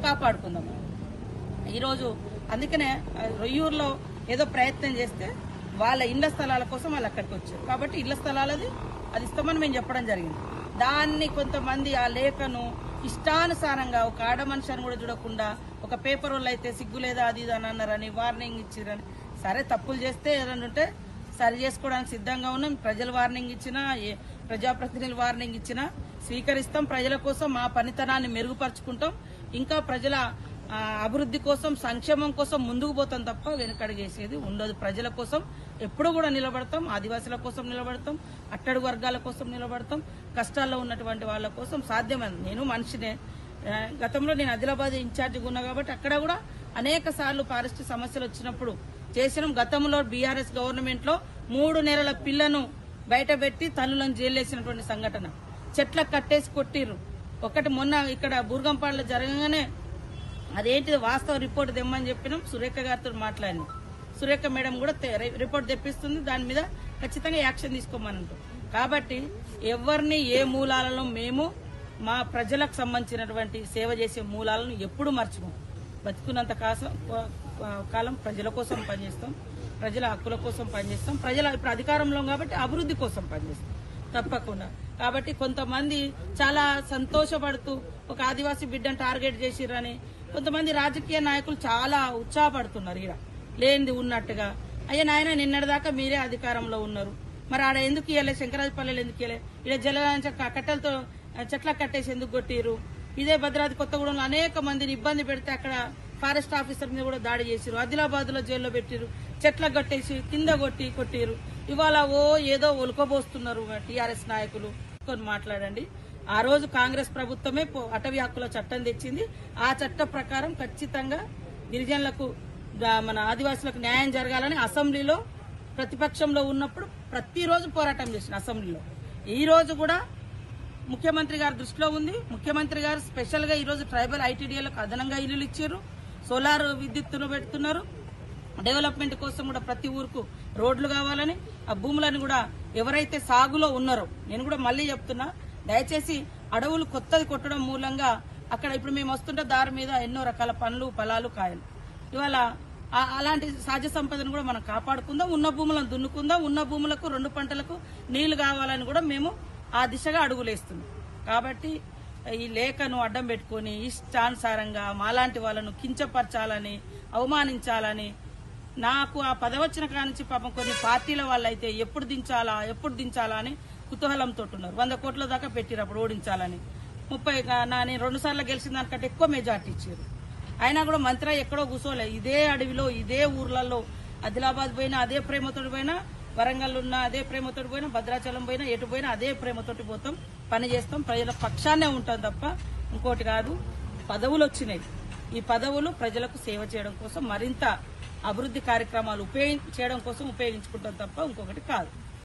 కాపాడుకుందాం ఈరోజు. అందుకనే రొయ్యూరులో ఏదో ప్రయత్నం చేస్తే వాళ్ళ ఇళ్ల స్థలాల కోసం వాళ్ళు అక్కడికి వచ్చారు కాబట్టి ఇళ్ల స్థలాలది అది ఇస్తామని మేము చెప్పడం జరిగింది. దాన్ని కొంతమంది ఆ లేఖను ఇష్టానుసారంగా ఒక ఆడ మనిషిని కూడా చూడకుండా ఒక పేపర్ వాళ్ళు అయితే సిగ్గు లేదా అది ఇది అని అన్నారని వార్నింగ్ ఇచ్చిరని. సరే తప్పులు చేస్తే ఏదైనా ఉంటే సరి చేసుకోవడానికి సిద్ధంగా ఉన్నాం. ప్రజలు వార్నింగ్ ఇచ్చినా ప్రజాప్రతినిధులు వార్నింగ్ ఇచ్చినా స్వీకరిస్తాం. ప్రజల కోసం మా పనితనాన్ని మెరుగుపరుచుకుంటాం. ఇంకా ప్రజల అభివృద్ధి కోసం సంక్షేమం కోసం ముందుకు పోతాం తప్ప వెనుకడుగేసేది ఉండదు. ప్రజల కోసం ఎప్పుడు కూడా నిలబడతాం. ఆదివాసుల కోసం నిలబడతాం, అట్టడుగు వర్గాల కోసం నిలబడతాం, కష్టాల్లో ఉన్నటువంటి వాళ్ళ కోసం సాధ్యమైంది. నేను మనిషినే. గతంలో నేను ఆదిలాబాద్ ఇన్ఛార్జిగా ఉన్నా కాబట్టి అక్కడ కూడా అనేక సార్లు ఫారెస్ట్ సమస్యలు వచ్చినప్పుడు చేసినాం. గతంలో బీఆర్ఎస్ గవర్నమెంట్ లో 3 నెలల పిల్లను బయట పెట్టి తల్లులను జైలేసినటువంటి సంఘటన. చెట్లకు కట్టేసి కొట్టిర్రు. ఒకటి మొన్న ఇక్కడ బూర్గంపాడులో జరగగానే అదేంటిది వాస్తవ రిపోర్ట్ తెమ్మని చెప్పినాం. సురేఖ గారితో మాట్లాడినాం. సురేఖ మేడం కూడా రిపోర్ట్ తెప్పిస్తుంది. దాని మీద ఖచ్చితంగా యాక్షన్ తీసుకోమని అంటాం. కాబట్టి ఎవరిని ఏ మూలాలలో మేము మా ప్రజలకు సంబంధించినటువంటి సేవ చేసే మూలాలను ఎప్పుడు మర్చిపోం. బతుకున్నంత కాలం ప్రజల కోసం పనిచేస్తాం, ప్రజల హక్కుల కోసం పనిచేస్తాం. ప్రజల ఇప్పుడు అధికారంలో కాబట్టి అభివృద్ధి కోసం పనిచేస్తాం తప్పకుండా. కాబట్టి కొంతమంది చాలా సంతోషపడుతూ ఒక ఆదివాసీ బిడ్డను టార్గెట్ చేసిరని కొంతమంది రాజకీయ నాయకులు చాలా ఉత్సాహపడుతున్నారు. ఇక్కడ లేనిది ఉన్నట్టుగా. అయ్యా నాయన నిన్నటిదాకా మీరే అధికారంలో ఉన్నారు, మరి ఆడ ఎందుకు ఇవ్వలే? శంకరాజపల్లెలు ఎందుకు ఇవ్వలే? ఇక్కడ జల కట్టెలతో చెట్లకు కట్టేసి ఎందుకు కొట్టిరు? ఇదే భద్రాద్రి కొత్తగూడెంలో అనేక మందిని ఇబ్బంది పెడితే అక్కడ ఫారెస్ట్ ఆఫీసర్ మీద కూడా దాడి చేసిరు. ఆదిలాబాద్ లో జైల్లో పెట్టిరు, చెట్లకు కట్టేసి కింద కొట్టిరు. ఇవాళ ఏదో ఒలుకబోస్తున్నారు టీఆర్ఎస్ నాయకులు. మాట్లాడండి. ఆ రోజు కాంగ్రెస్ ప్రభుత్వమే అటవీ హక్కుల చట్టం తెచ్చింది. ఆ చట్ట ప్రకారం ఖచ్చితంగా గిరిజనులకు మన ఆదివాసులకు న్యాయం జరగాలని అసెంబ్లీలో ప్రతిపక్షంలో ఉన్నప్పుడు ప్రతిరోజు పోరాటం చేసిన అసెంబ్లీలో. ఈ రోజు కూడా ముఖ్యమంత్రి గారి దృష్టిలో ఉంది. ముఖ్యమంత్రి గారు స్పెషల్ గా ఈ రోజు ట్రైబల్ ఐటీడీఏలకు అదనంగా ఇల్లులు ఇచ్చారు, సోలార్ విద్యుత్తును పెడుతున్నారు. డెవలప్మెంట్ కోసం కూడా ప్రతి ఊరుకు రోడ్లు కావాలని ఆ భూములను కూడా ఎవరైతే సాగులో ఉన్నారో, నేను కూడా మళ్లీ చెప్తున్నా, దయచేసి అడవులు కొత్తది కొట్టడం మూలంగా అక్కడ ఇప్పుడు మేము వస్తుంటే దారి మీద ఎన్నో రకాల పండ్లు ఫలాలు కాయలు. ఇవాళ అలాంటి సహజ సంపదను కూడా మనం కాపాడుకుందాం, ఉన్న భూములను దున్నుకుందాం, ఉన్న భూములకు 2 పంటలకు నీళ్లు కావాలని కూడా మేము ఆ దిశగా అడుగులేస్తున్నాం. కాబట్టి ఈ లేఖను అడ్డం పెట్టుకుని ఇష్టానుసారంగా మాలాంటి వాళ్ళను కించపరచాలని, అవమానించాలని, నాకు ఆ పదవచ్చిన కానించి పాపం కొన్ని పార్టీల వాళ్ళైతే ఎప్పుడు దించాలా అని కుతూహలంతో ఉన్నారు. 100 కోట్ల దాకా పెట్టిరు అప్పుడు ఓడించాలని. 30 నేను 2 సార్లు గెలిచిన దానికంటే ఎక్కువ మెజార్టీ ఇచ్చారు. అయినా కూడా మంత్రి ఎక్కడో కూర్చోలే. ఇదే అడవిలో ఇదే ఊర్లలో ఆదిలాబాద్ పోయినా అదే ప్రేమతోటి పోయినా, వరంగల్ ఉన్న అదే ప్రేమతోటి పోయినా, భద్రాచలం పోయినా, ఎటు పోయినా అదే ప్రేమతోటి పోతాం, పని చేస్తాం, ప్రజల పక్షాన్నే ఉంటాం తప్ప ఇంకోటి కాదు. పదవులు వచ్చినాయి. ఈ పదవులు ప్రజలకు సేవ చేయడం కోసం, మరింత అభివృద్ధి కార్యక్రమాలు చేయడం కోసం ఉపయోగించుకుంటాం తప్ప ఇంకొకటి కాదు.